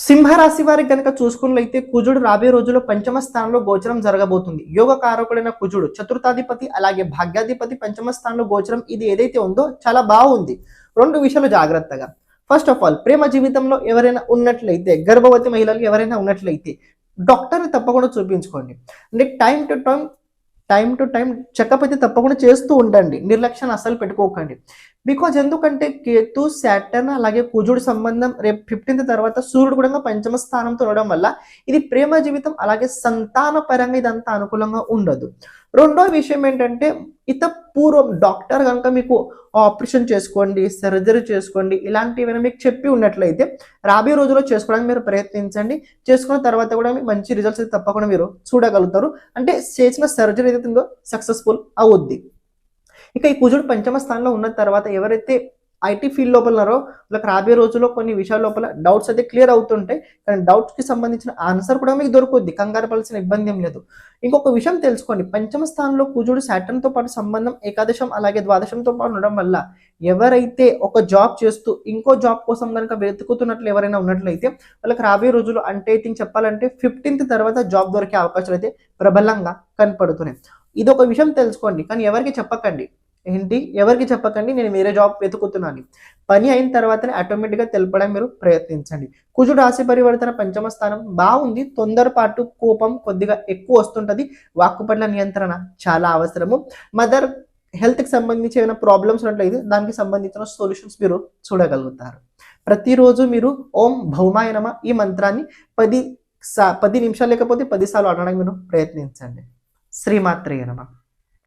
సింహరాశి వారికి గనక చూసుకున్నట్లయితే కుజుడు రాబోయే రోజుల్లో పంచమ స్థానంలో గోచరం జరగబోతుంది. యోగ కారకుడైన కుజుడు చతుర్థాధిపతి అలాగే భాగ్యాధిపతి పంచమ స్థానంలో గోచరం ఇది ఏదైతే ఉందో చాలా బాగుంది. రెండు విషయాలు జాగ్రత్తగా. ఫస్ట్ ఆఫ్ ఆల్ ప్రేమ జీవితంలో ఎవరైనా ఉన్నట్లయితే, గర్భవతి మహిళలు ఎవరైనా ఉన్నట్లయితే డాక్టర్ని తప్పకుండా చూపించుకోండి. అంటే టైం టు టైం చెకప్ అయితే తప్పకుండా చేస్తూ ఉండండి. నిర్లక్ష్యాన్ని అస్సలు పెట్టుకోకండి. బికాజ్ ఎందుకంటే కేతు, సాటర్న్ అలాగే కుజుడు సంబంధం రేపు 15th తర్వాత సూర్యుడు కూడా పంచమ స్థానంతో ఉండడం వల్ల ఇది ప్రేమ జీవితం అలాగే సంతాన పరంగా ఇదంతా అనుకూలంగా ఉండదు. రెండో విషయం ఏంటంటే పూర్వం డాక్టర్ కనుక మీకు ఆపరేషన్ చేసుకోండి, సర్జరీ చేసుకోండి ఇలాంటివి మీకు చెప్పి ఉన్నట్లయితే రాబోయే రోజుల్లో చేసుకోవడానికి మీరు ప్రయత్నించండి. చేసుకున్న తర్వాత కూడా మీకు మంచి రిజల్ట్స్ అయితే తప్పకుండా మీరు చూడగలుగుతారు. అంటే చేసిన సర్జరీ ఏదైతే ఉందో సక్సెస్ఫుల్ అవుద్ది. ఇక ఈ కుజుడు పంచమ స్థానంలో ఉన్న తర్వాత ఎవరైతే ఐటీ ఫీల్డ్ లోపల ఉన్నారో వాళ్ళకి రాబోయే రోజుల్లో కొన్ని విషయాల లోపల డౌట్స్ అయితే క్లియర్ అవుతుంటాయి. కానీ డౌట్స్కి సంబంధించిన ఆన్సర్ కూడా మీకు దొరుకుద్ది. కంగారు పడాల్సిన ఇబ్బంది ఏం లేదు. ఇంకొక విషయం తెలుసుకోండి, పంచమ స్థానంలో కుజుడు సాటర్న్తో పాటు సంబంధం ఏకాదశం అలాగే ద్వాదశంతో పాటు ఉండడం వల్ల ఎవరైతే ఒక జాబ్ చేస్తూ ఇంకో జాబ్ కోసం కనుక వెతుకుతున్నట్లు ఎవరైనా ఉన్నట్లయితే వాళ్ళకి రాబోయే రోజులు అంటే చెప్పాలంటే 15th తర్వాత జాబ్ దొరికే అవకాశాలు అయితే ప్రబలంగా కనపడుతున్నాయి. ఇది ఒక విషయం తెలుసుకోండి, కానీ ఎవరికి చెప్పకండి. ఎవరికి చెప్పకండి నేను వేరే జాబ్ వెతుకుతున్నాను. పని అయిన తర్వాతనే ఆటోమేటిక్గా తెలపడానికి మీరు ప్రయత్నించండి. కుజుడు రాశి పరివర్తన పంచమ స్థానం బాగుంది. తొందరపాటు కోపం కొద్దిగా ఎక్కువ వస్తుంటుంది. వాక్కు పట్ల నియంత్రణ చాలా అవసరము. మదర్ హెల్త్కి సంబంధించి ఏమైనా ప్రాబ్లమ్స్ ఉన్నట్లయితే దానికి సంబంధించిన సొల్యూషన్స్ మీరు చూడగలుగుతారు. ప్రతిరోజు మీరు ఓం భౌమాయ నమః ఈ మంత్రాన్ని 10 నిమిషాలు లేకపోతే 10 సార్లు అనడానికి మీరు ప్రయత్నించండి. శ్రీమాత్రేయ నమః.